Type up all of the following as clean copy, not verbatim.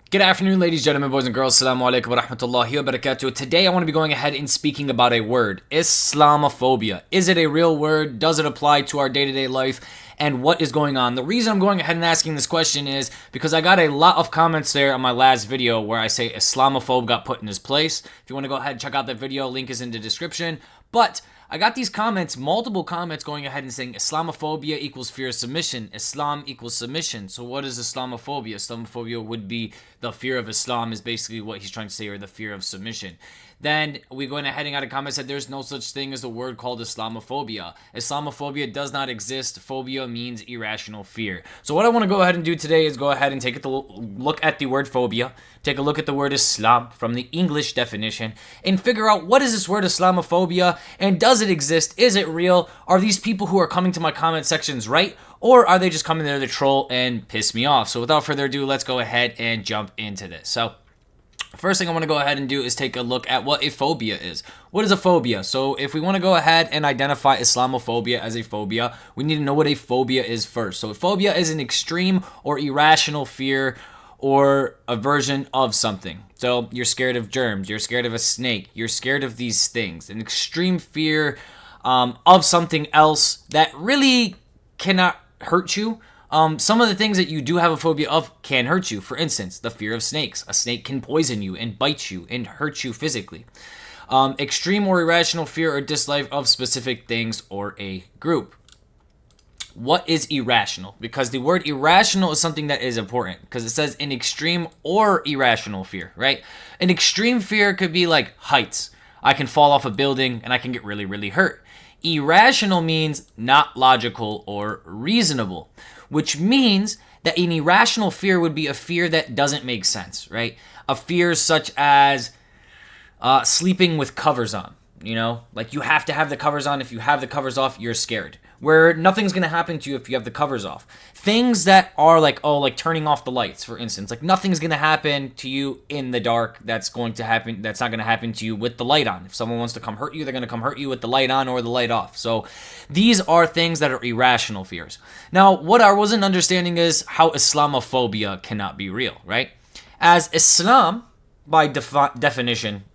Good afternoon, ladies, gentlemen, boys and girls. Assalamu alaikum wa rahmatullahi wa barakatuh. Today I want to be going ahead and speaking about a word, Islamophobia. Is it a real word? Does it apply to our day-to-day life? And what is going on? The reason I'm going ahead and asking this question is because I got a lot of comments there on my last video where I say Islamophobe got put in his place. If you want to go ahead and check out that video, link is in the description. But I got these comments, multiple comments going ahead and saying Islamophobia equals fear of submission. Islam equals submission. So what is Islamophobia? Islamophobia would be the fear of Islam is basically what he's trying to say, or the fear of submission. Then we go ahead and got a comment said there's no such thing as a word called Islamophobia. Islamophobia does not exist. Phobia means irrational fear. So what I want to go ahead and do today is go ahead and take a look at the word phobia, take a look at the word Islam from the English definition, and figure out what is this word Islamophobia, and does it exist? Is it real? Are these people who are coming to my comment sections right? Or are they just coming there to troll and piss me off? So without further ado, let's go ahead and jump into this. So first thing I want to go ahead and do is take a look at what a phobia is. What is a phobia? So if we want to go ahead and identify Islamophobia as a phobia, we need to know what a phobia is first. So a phobia is an extreme or irrational fear or aversion of something. So you're scared of germs, you're scared of a snake, you're scared of these things. An extreme fear of something else that really cannot hurt you. Some of the things that you do have a phobia of can hurt you. For instance, the fear of snakes. A snake can poison you and bite you and hurt you physically. Extreme or irrational fear or dislike of specific things or a group. What is irrational? Because the word irrational is something that is important because it says an extreme or irrational fear, right? An extreme fear could be like heights. I can fall off a building and I can get really, really hurt. Irrational means not logical or reasonable, which means that an irrational fear would be a fear that doesn't make sense, right? A fear such as sleeping with covers on, like you have to have the covers on. If you have the covers off, you're scared. Where nothing's going to happen to you if you have the covers off. Things that are like turning off the lights, for instance. Like nothing's going to happen to you in the dark that's not going to happen to you with the light on. If someone wants to come hurt you, they're going to come hurt you with the light on or the light off. So these are things that are irrational fears. Now, what I wasn't understanding is how Islamophobia cannot be real, right? As Islam, by definition,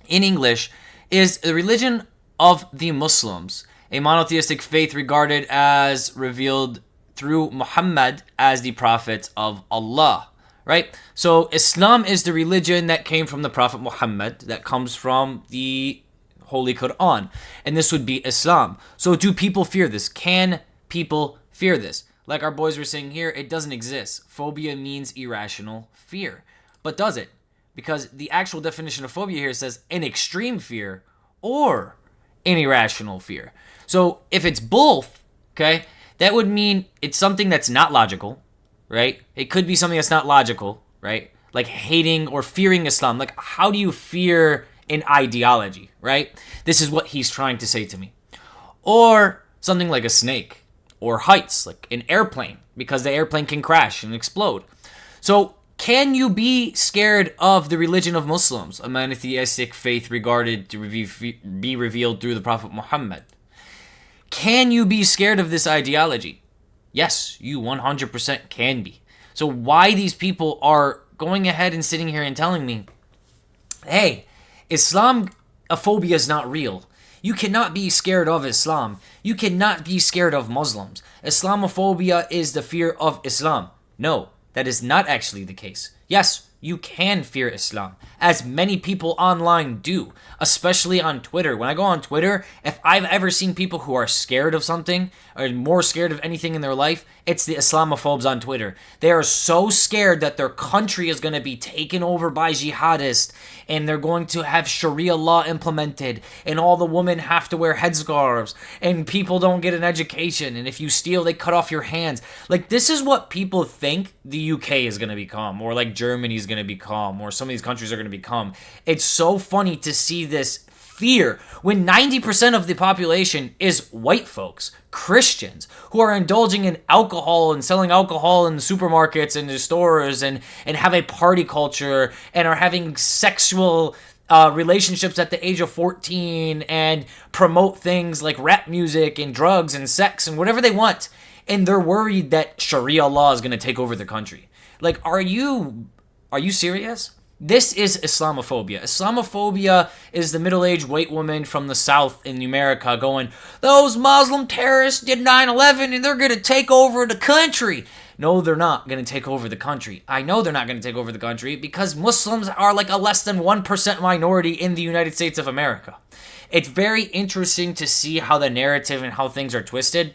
in English, is the religion of the Muslims, a monotheistic faith regarded as revealed through Muhammad as the prophet of Allah, right? So Islam is the religion that came from the Prophet Muhammad, that comes from the Holy Quran, and this would be Islam. So do people fear this? Can people fear this? Like our boys were saying here, it doesn't exist. Phobia means irrational fear. But does it? Because the actual definition of phobia here says an extreme fear or an irrational fear. So if it's both, okay, that would mean it's something that's not logical, right? It could be something that's not logical, right? Like hating or fearing Islam. Like, how do you fear an ideology, right? This is what he's trying to say to me. Or something like a snake or heights, like an airplane, because the airplane can crash and explode. So can you be scared of the religion of Muslims, a monotheistic faith regarded to be revealed through the Prophet Muhammad? Can you be scared of this ideology? Yes, you 100% can be. So why these people are going ahead and sitting here and telling me, hey, Islamophobia is not real. You cannot be scared of Islam. You cannot be scared of Muslims. Islamophobia is the fear of Islam. No, that is not actually the case. Yes, you can fear Islam, as many people online do, especially on Twitter. When I go on Twitter, if I've ever seen people who are scared of something, or more scared of anything in their life, it's the Islamophobes on Twitter. They are so scared that their country is going to be taken over by jihadists, and they're going to have Sharia law implemented, and all the women have to wear headscarves, and people don't get an education, and if you steal, they cut off your hands. Like, this is what people think the UK is going to become, or like Germany's going to become, or some of these countries are going to become. It's so funny to see this fear when 90% of the population is white folks, Christians, who are indulging in alcohol and selling alcohol in the supermarkets and the stores and have a party culture and are having sexual relationships at the age of 14 and promote things like rap music and drugs and sex and whatever they want. And they're worried that Sharia law is going to take over the country. Like, are you Are you serious? This is Islamophobia. Islamophobia is the middle-aged white woman from the South in America going, those Muslim terrorists did 9/11 and they're going to take over the country. No, they're not going to take over the country. I know they're not going to take over the country because Muslims are like a less than 1% minority in the United States of America. It's very interesting to see how the narrative and how things are twisted.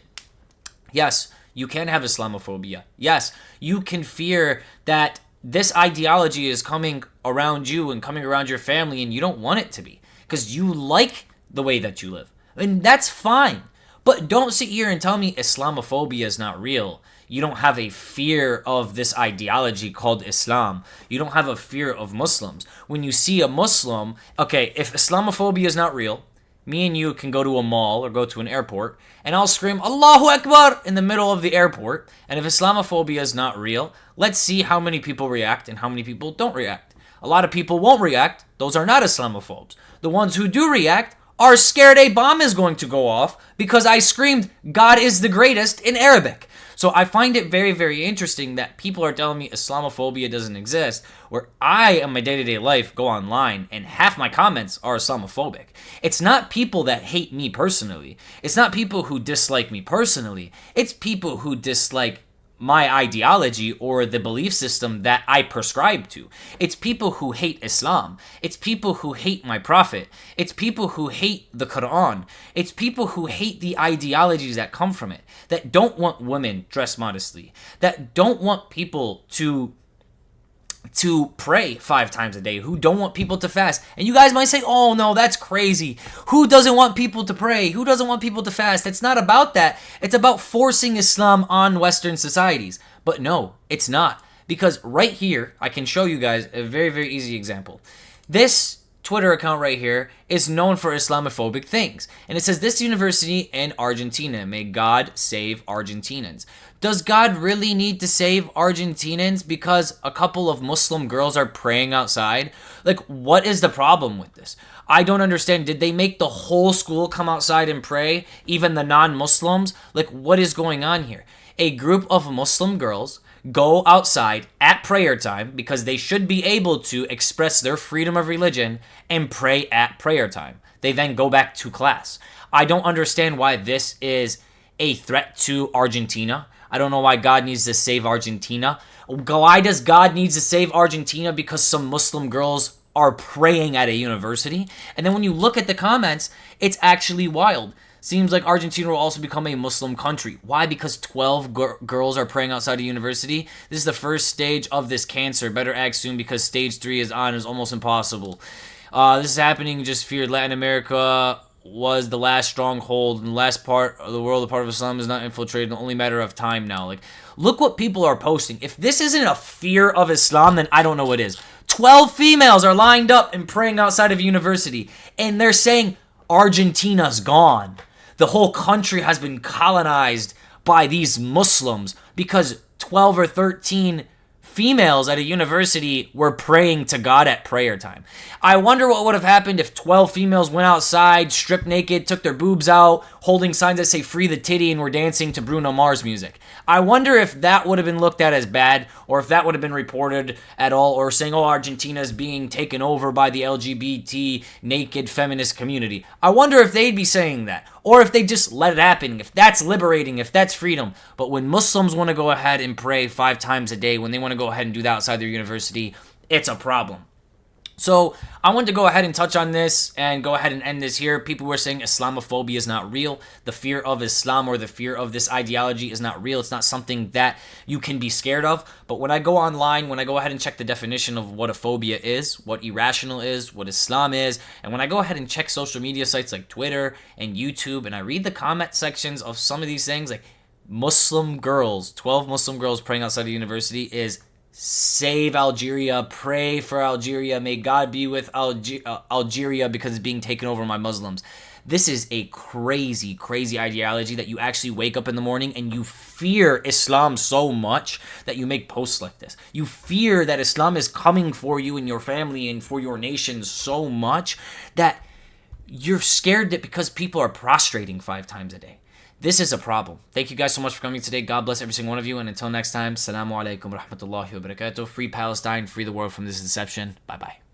Yes, you can have Islamophobia. Yes, you can fear that this ideology is coming around you and coming around your family and you don't want it to be because you like the way that you live. And that's fine. But don't sit here and tell me Islamophobia is not real. You don't have a fear of this ideology called Islam. You don't have a fear of Muslims. When you see a Muslim, okay, if Islamophobia is not real, me and you can go to a mall or go to an airport and I'll scream Allahu Akbar in the middle of the airport. And if Islamophobia is not real, let's see how many people react and how many people don't react. A lot of people won't react. Those are not Islamophobes. The ones who do react are scared a bomb is going to go off because I screamed God is the greatest in Arabic. So I find it very, very interesting that people are telling me Islamophobia doesn't exist, where I, in my day-to-day life, go online and half my comments are Islamophobic. It's not people that hate me personally. It's not people who dislike me personally. It's people who dislike my ideology or the belief system that I prescribe to. It's people who hate Islam. It's people who hate my prophet. It's people who hate the Quran. It's people who hate the ideologies that come from it, that don't want women dressed modestly, that don't want people to pray 5 times a day, who don't want people to fast. And you guys might say, oh no, that's crazy. Who doesn't want people to pray? Who doesn't want people to fast? It's not about that. It's about forcing Islam on Western societies. But no, it's not. Because right here, I can show you guys a very, very easy example. This Twitter account right here is known for Islamophobic things. And it says, this university in Argentina, may God save Argentinians. Does God really need to save Argentinians because a couple of Muslim girls are praying outside? Like, what is the problem with this? I don't understand. Did they make the whole school come outside and pray, even the non-Muslims? Like, what is going on here? A group of Muslim girls go outside at prayer time because they should be able to express their freedom of religion and pray at prayer time. They then go back to class. I don't understand why this is a threat to Argentina. I don't know why God needs to save Argentina. Why does God need to save Argentina? Because some Muslim girls are praying at a university. And then when you look at the comments, it's actually wild. Seems like Argentina will also become a Muslim country. Why? Because 12 girls are praying outside a university. This is the first stage of this cancer. Better act soon because stage 3 is on. It's almost impossible. This is happening. Just feared Latin America was the last stronghold, and the last part of the world, the part of Islam is not infiltrated. It's only a matter of time now. Like, look what people are posting. If this isn't a fear of Islam, then I don't know what is. 12 females are lined up and praying outside of a university, and they're saying Argentina's gone. The whole country has been colonized by these Muslims because 12 or 13 females at a university were praying to God at prayer time. I wonder what would have happened if 12 females went outside, stripped naked, took their boobs out, holding signs that say free the titty, and were dancing to Bruno Mars music. I wonder if that would have been looked at as bad, or if that would have been reported at all, or saying, oh, Argentina's being taken over by the LGBT naked feminist community. I wonder if they'd be saying that, or if they just let it happen, if that's liberating, if that's freedom. But when Muslims want to go ahead and pray 5 times a day, when they want to go ahead and do that outside their university, it's a problem. So I wanted to go ahead and touch on this and go ahead and end this here. People were saying Islamophobia is not real. The fear of Islam or the fear of this ideology is not real. It's not something that you can be scared of. But when I go online, when I go ahead and check the definition of what a phobia is, what irrational is, what Islam is, and when I go ahead and check social media sites like Twitter and YouTube, and I read the comment sections of some of these things, like Muslim girls, 12 Muslim girls praying outside the university is save Algeria, pray for Algeria, may God be with Algeria because it's being taken over by Muslims. This is a crazy, crazy ideology that you actually wake up in the morning and you fear Islam so much that you make posts like this. You fear that Islam is coming for you and your family and for your nation so much that you're scared that because people are prostrating 5 times a day. This is a problem. Thank you guys so much for coming today. God bless every single one of you. And until next time, Assalamu alaikum wa rahmatullahi wa barakatuh. Free Palestine, free the world from this deception. Bye bye.